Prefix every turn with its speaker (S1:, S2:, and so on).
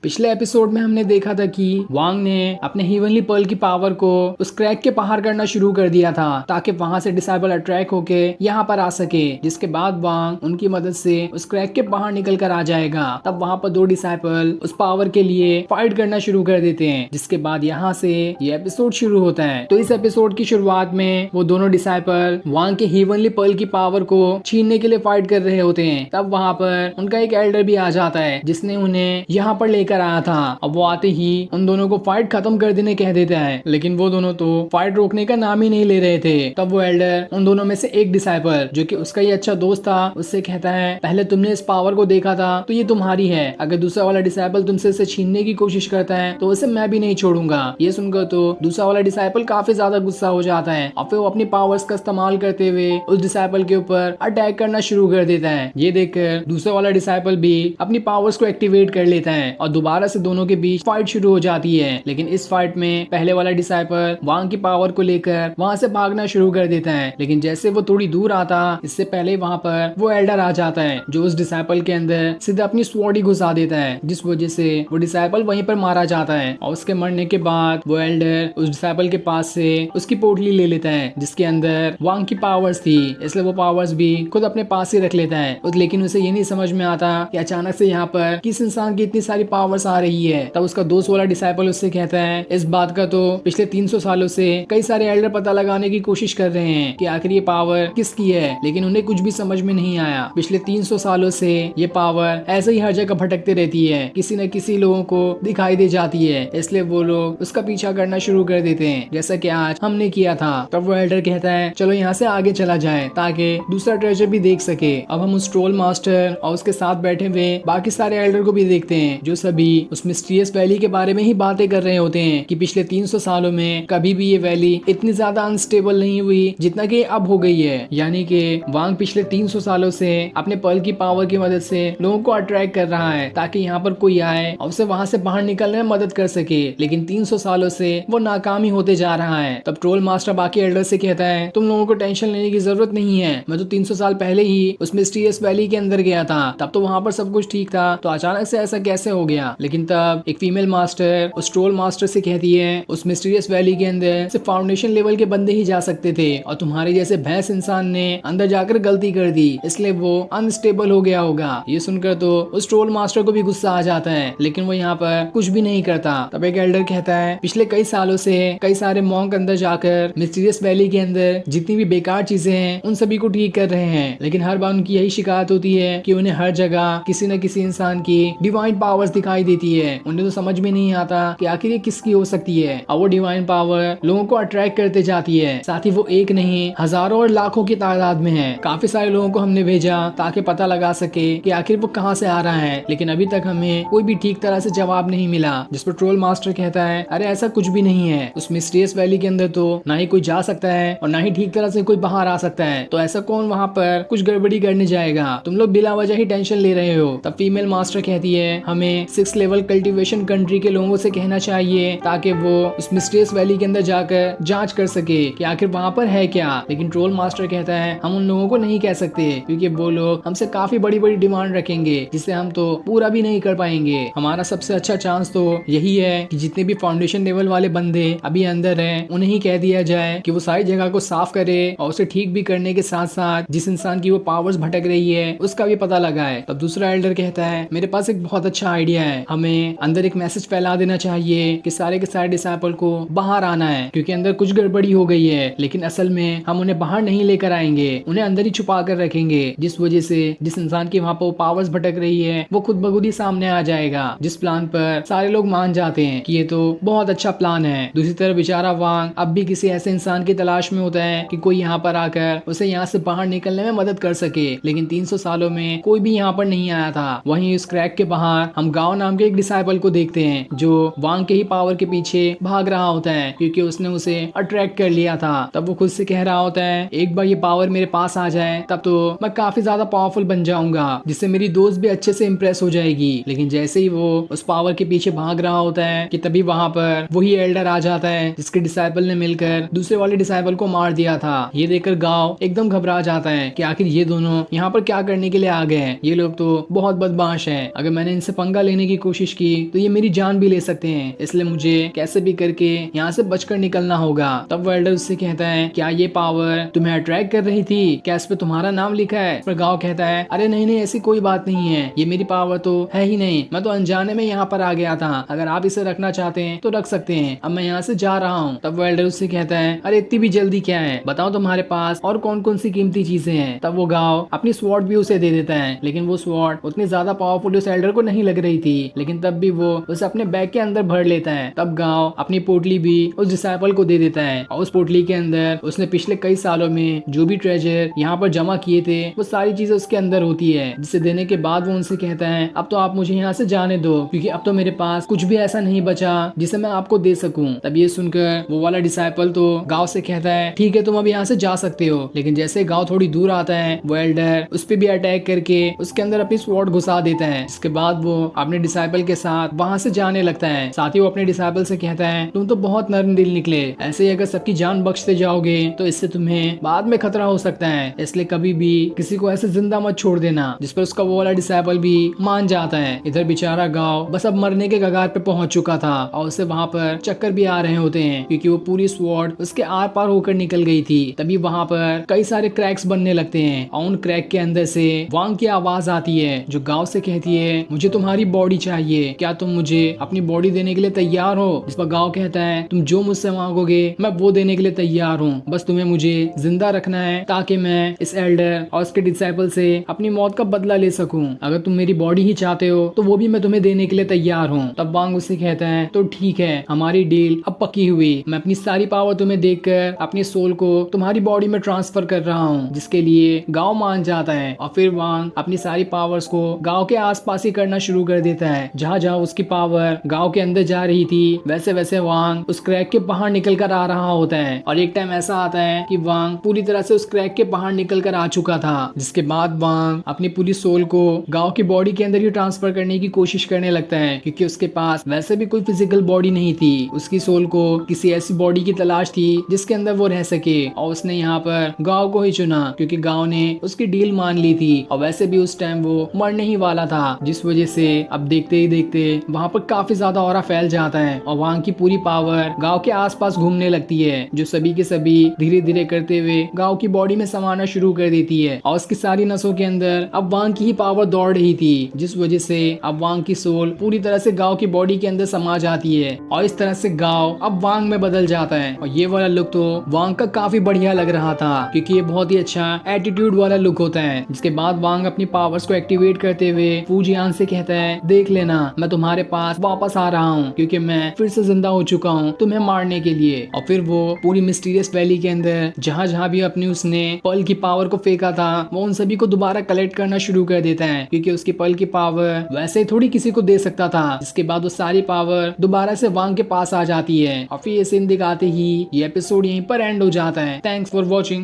S1: पिछले एपिसोड में हमने देखा था कि वांग ने अपने हेवनली पर्ल की पावर को उस क्रैक के बाहर करना शुरू कर दिया था ताकि वहां से डिसाइबल अट्रैक्ट होके यहाँ पर आ सके, जिसके बाद वांग उनकी मदद से उस क्रैक के बाहर निकल कर आ जाएगा। तब वहां पर दो डिसाइबल उस पावर के लिए फाइट करना शुरू कर देते हैं, जिसके बाद यहाँ से ये एपिसोड शुरू होता है। तो इस एपिसोड की शुरुआत में वो दोनों डिसाइबल वांग के हेवनली पर्ल की पावर को छीनने के लिए फाइट कर रहे होते हैं। तब वहां पर उनका एक एल्डर भी आ जाता है जिसने उन्हें यहाँ पर लेकर आया था। अब वो आते ही उन दोनों को फाइट खत्म कर देने कह देता है, लेकिन वो दोनों तो फाइट रोकने का नाम ही नहीं ले रहे थे। तब वो एल्डर उन दोनों में से एक डिसाइबल जो कि उसका ही अच्छा दोस्त था उससे कहता है, पहले तुमने इस पावर को देखा था तो ये तुम्हारी है, अगर दूसरा वाला डिसाइबल तुमसे इसे छीनने की कोशिश करता है तो उसे मैं भी नहीं छोड़ूंगा। ये सुनकर तो दूसरा वाला डिसाइबल काफी ज्यादा गुस्सा हो जाता है और फिर वो अपनी पावर्स का इस्तेमाल करते हुए उस डिसाइबल के ऊपर अटैक करना शुरू कर देता है। ये देखकर दूसरा वाला डिसाइबल भी अपनी पावर्स को एक्टिवेट कर लेता है और दोबारा से दोनों के बीच फाइट शुरू हो जाती है। लेकिन इस फाइट में पहले वाला डिसाइबल वांग की पावर को लेकर वहां से भागना शुरू कर देता है, लेकिन जैसे वो थोड़ी दूर आता इससे पहले वहां पर वो एल्डर आ जाता है जो उस डिसाइबल के अंदर सीधा अपनी स्वॉर्ड ही घुसा देता है, जिस वजह से वो डिसाइबल वहीं पर मारा जाता है। और उसके मरने के बाद वो एल्डर उस डिसाइबल के पास से उसकी पोटली ले लेता है जिसके अंदर वांग की पावर्स थी, इसलिए वो पावर्स भी खुद अपने पास ही रख लेता है। लेकिन उसे ये नहीं समझ में आता कि अचानक से यहाँ पर किस इंसान की इतनी सारी पावर्स आ रही है। तब उसका दोस्त वाला डिसाइबल उससे कहता है, इस बात का तो पिछले 300 सालों से कई सारे एल्डर पता लगाने की कोशिश कर रहे हैं कि आखिर ये पावर किसकी है, लेकिन उन्हें कुछ भी समझ में नहीं आया। पिछले 300 सालों से ये पावर ऐसे ही हर जगह भटकते रहती है, किसी न किसी लोगों को दिखाई दे जाती है, इसलिए वो लोग उसका पीछा करना शुरू कर देते हैं जैसा कि आज हमने किया था। तब वो एल्डर कहता है, चलो यहाँ से आगे चला जाए ताकि दूसरा ट्रेजर भी देख सके। अब हम उस ट्रोल मास्टर और उसके साथ बैठे हुए बाकी सारे एल्डर को भी देखते हैं जो सभी उस मिस्टीरियस वैली के बारे में ही बातें कर रहे होते हैं कि पिछले 300 सालों में कभी भी ये वैली इतनी ज्यादा अनस्टेबल नहीं हुई जितना कि अब हो गई है। यानी कि वांग पिछले 300 सालों से अपने पर्ल की पावर की मदद से लोगों को अट्रैक्ट कर रहा है ताकि यहाँ पर कोई आए और उसे वहां से बाहर निकलने में मदद कर सके, लेकिन 300 सालों से वो नाकाम ही होते जा रहा है। तब ट्रोल मास्टर बाकी एल्डर से कहता है, तुम लोगों को टेंशन लेने की जरूरत नहीं है, मैं तो 300 साल पहले ही उस मिस्टीरियस वैली के अंदर गया था, तब तो वहां पर सब कुछ ठीक था, तो अचानक से ऐसा कैसे हो गया। लेकिन तब एक फीमेल मास्टर उस ट्रोल मास्टर से कहती है, उस मिस्टीरियस वैली के अंदर सिर्फ फाउंडेशन लेवल के बंदे ही जा सकते थे और तुम्हारे जैसे भैंस इंसान ने अंदर जाकर गलती कर दी, इसलिए वो अनस्टेबल हो गया होगा। ये सुनकर तो उस ट्रोल मास्टर को भी गुस्सा आ जाता है, लेकिन वो यहाँ पर कुछ भी नहीं करता। तब एक एल्डर कहता है, पिछले कई सालों से कई सारे मॉन्क अंदर जाकर मिस्टीरियस वैली के अंदर जितनी भी बेकार चीजें हैं उन सभी को ठीक कर रहे हैं, लेकिन हर बार उनकी यही शिकायत होती है कि उन्हें हर जगह किसी न किसी इंसान की डिवाइन पावर्स दिखाई देती है। उन्हें तो समझ में नहीं आता कि आखिर ये किसकी हो सकती है, और वो डिवाइन पावर लोगों को अट्रैक्ट करते जाती है। साथ ही वो एक नहीं हजारों और लाखों की तादाद में है। काफी सारे लोगों को हमने भेजा ताकि पता लगा सके कि आखिर वो कहाँ से आ रहा है, लेकिन अभी तक हमें कोई भी ठीक तरह से जवाब नहीं मिला। जिस पर ट्रोल मास्टर कहता है, अरे ऐसा कुछ भी नहीं है, उस मिस्टीरियस वैली के अंदर तो ना ही कोई जा सकता है और ना ही ठीक तरह से कोई बाहर आ सकता है, तो ऐसा कौन वहाँ पर कुछ गड़बड़ी करने जाएगा, तुम लोग बिला वजह ही टेंशन ले रहे हो। तब फीमेल मास्टर कहती है, हमें 6 लेवल कल्टीवेशन कंट्री के लोगों से कहना चाहिए ताकि वो उस मिस्टीरियस वैली के अंदर जाकर जांच कर सके कि आखिर वहाँ पर है क्या। लेकिन ट्रोल मास्टर कहता है, हम उन लोगों को नहीं कह सकते क्योंकि वो लोग हमसे काफी बड़ी बड़ी डिमांड रखेंगे जिसे हम तो पूरा भी नहीं कर पाएंगे। हमारा सबसे अच्छा चांस तो यही है कि जितने भी फाउंडेशन लेवल वाले बंदे अभी अंदर हैं उन्हें ही कह दिया जाए कि वो सारी जगह को साफ करे और उसे ठीक भी करने के साथ साथ जिस इंसान की वो पावर्स भटक रही है उसका भी पता लगाए। तब दूसरा एल्डर कहता है, मेरे पास एक बहुत अच्छा आइडिया है, हमें अंदर एक मैसेज फैला देना चाहिए कि सारे के सारे डिसाइपल को बाहर आना है क्योंकि अंदर कुछ गड़बड़ी हो गई है, लेकिन असल में हम उन्हें बाहर नहीं लेकर आएंगे, उन्हें अंदर ही छुपा कर रखेंगे, जिस वजह से जिस इंसान की वहाँ पर पावर्स भटक रही है वो खुद ब खुद ही सामने आ जाएगा। जिस प्लान पर सारे लोग मान जाते हैं कि ये तो बहुत अच्छा प्लान है। दूसरी तरफ बेचारा वांग अब भी किसी ऐसे इंसान की तलाश में होता है कि कोई यहाँ पर आकर उसे यहाँ से बाहर निकलने में मदद कर सके, लेकिन 300 सालों में कोई भी यहाँ पर नहीं आया था। वहीं उस क्रैक के बाहर हम गाओ नाम के एक डिसाइबल को देखते हैं जो वांग के ही पावर के पीछे भाग रहा होता है क्योंकि उसने उसे अट्रैक्ट कर लिया था। तब वो खुद से कह रहा होता है, एक बार ये पावर मेरे पास आ जाए तब तो मैं काफी ज्यादा पावरफुल बन जाऊंगा जिससे मेरी दोस्त भी अच्छे से इम्प्रेस हो जाएगी। लेकिन जैसे ही वो उस पावर के पीछे भाग रहा होता है कि तभी वहां पर वही एल्डर आ जाता है जिसके डिसाइबल ने मिलकर दूसरे वाले डिसाइबल को मार दिया था। ये देखकर गांव एकदम घबरा जाता है कि आखिर ये दोनों यहाँ पर क्या करने के लिए आ गए हैं, ये लोग तो बहुत बदमाश हैं, अगर मैंने इनसे पंगा लेने की की कोशिश की तो ये मेरी जान भी ले सकते हैं, इसलिए मुझे कैसे भी करके यहाँ से बचकर निकलना होगा। तब वेल्डर उससे कहता है क्या ये पावर तुम्हें अट्रैक्ट कर रही थी, क्या इस पे तुम्हारा नाम लिखा है? पर गांव कहता है अरे नहीं नहीं, ऐसी कोई बात नहीं है, ये मेरी पावर तो है ही नहीं, मैं तो अनजाने में यहाँ पर आ गया था, अगर आप इसे रखना चाहते हैं तो रख सकते हैं, अब मैं यहाँ से जा रहा हूँ। तब वेल्डर उससे कहता है अरे इतनी भी जल्दी क्या है, बताओ तुम्हारे पास और कौन कौन सी कीमती चीजें हैं। तब वो गांव अपनी स्वॉर्ड भी उसे दे देता है, लेकिन वो स्वॉर्ड उतनी ज्यादा पावरफुल उस एल्डर को नहीं लग रही थी, लेकिन तब भी वो उसे अपने बैग के अंदर भर लेता है। तब गांव अपनी पोटली भी उस डिसाइपल को दे देता है और उस पोटली के अंदर उसने पिछले कई सालों में जो भी ट्रेजर यहाँ पर जमा किए थे वो सारी चीजें उसके अंदर होती है, जिसे देने के बाद वो उनसे कहता है अब तो आप मुझे यहाँ से जाने दो, क्योंकि अब तो मेरे पास कुछ भी ऐसा नहीं बचा जिसे मैं आपको दे सकूं। तब ये सुनकर वो वाला डिसाइपल तो गांव से कहता है ठीक है तुम अब यहाँ से जा सकते हो, लेकिन जैसे गांव थोड़ी दूर आता है वो एल्डर उस पर भी अटैक करके उसके अंदर अपनी स्वॉर्ड घुसा देता है। इसके बाद वो अपने डिसाइपल के साथ वहां से जाने लगता है। साथ ही वो अपने डिसाइपल से कहता है तुम तो बहुत नर्म दिल निकले, ऐसे ही अगर सबकी जान बख्शते जाओगे तो इससे तुम्हें बाद में खतरा हो सकता है, इसलिए कभी भी किसी को ऐसे जिंदा मत छोड़ देना। जिस पर उसका वो वाला डिसाइपल भी मान जाता है। इधर बेचारा गांव बस अब मरने के कगार पे पहुंच चुका था और उसे वहां पर चक्कर भी आ रहे होते हैं, क्योंकि वो पूरी स्वॉर्ड उसके आर पार होकर निकल गई थी। तभी वहां पर कई सारे क्रैक्स बनने लगते हैं और उन क्रैक के अंदर से वांग की आवाज आती है जो गांव से कहती है मुझे तुम्हारी बॉडी चाहिए, क्या तुम मुझे अपनी बॉडी देने के लिए तैयार हो? जिस पर गांव कहता है तुम जो मुझसे मांगोगे मैं वो देने के लिए तैयार हूँ, बस तुम्हें मुझे जिंदा रखना है ताकि मैं इस एल्डर और उसके डिसाइपल से अपनी मौत का बदला ले सकूं। अगर तुम मेरी बॉडी ही चाहते हो तो वो भी मैं तुम्हें देने के लिए तैयार हूँ। तब वांग उससे कहता है तो ठीक है, हमारी डील अब पक्की हुई, मैं अपनी सारी पावर तुम्हें देकर अपनी सोल को तुम्हारी बॉडी में ट्रांसफर कर रहा हूँ, जिसके लिए गांव मान जाता है। और फिर वांग अपनी सारी पावर्स को गांव के आसपास ही करना शुरू कर देता है। जहाँ जहाँ उसकी पावर गांव के अंदर जा रही थी वैसे वैसे वांग उस क्रैक के बाहर निकल कर आ रहा होता है। और एक टाइम ऐसा आता है कि वांग पूरी तरह से उस क्रैक के बाहर निकल कर आ चुका था, जिसके बाद वांग अपनी पूरी सोल को गांव की बॉडी के अंदर ही ट्रांसफर करने की कोशिश करने लगता है, क्योंकि उसके पास वैसे भी कोई फिजिकल बॉडी नहीं थी। उसकी सोल को किसी ऐसी बॉडी की तलाश थी जिसके अंदर वो रह सके, और उसने यहाँ पर गांव को ही चुना क्योंकि गांव ने उसकी डील मान ली थी और वैसे भी उस टाइम वो मरने ही वाला था, जिस वजह से अब देखते ही देखते वहाँ पर काफी ज्यादा ऑरा फैल जाता है और वांग की पूरी पावर गांव के आसपास घूमने लगती है, जो सभी के सभी धीरे धीरे करते हुए गांव की बॉडी में समाना शुरू कर देती है। और उसकी सारी नसों के अंदर अब वांग की ही पावर दौड़ रही थी, जिस वजह से अब वांग की सोल पूरी तरह से गांव की बॉडी के अंदर समा जाती है और इस तरह से गांव अब वांग में बदल जाता है। और ये वाला लुक तो वांग का काफी बढ़िया लग रहा था, क्योंकि ये बहुत ही अच्छा एटीट्यूड वाला लुक होता है। जिसके बाद वांग अपनी पावर्स को एक्टिवेट करते हुए फूजियान से कहता है देख लेना, मैं तुम्हारे पास वापस आ रहा हूँ, क्योंकि मैं फिर से जिंदा हो चुका हूँ तुम्हें मारने के लिए। और फिर वो पूरी मिस्टीरियस वैली के अंदर जहाँ जहाँ भी अपनी उसने पर्ल की पावर को फेंका था वो उन सभी को दोबारा कलेक्ट करना शुरू कर देता है, क्योंकि उसकी पर्ल की पावर वैसे ही थोड़ी किसी को दे सकता था। इसके बाद वो सारी पावर दोबारा से वांग के पास आ जाती है और फिर ये सीन दिखाते ही ये एपिसोड यहीं पर एंड हो जाता है। Thanks for watching.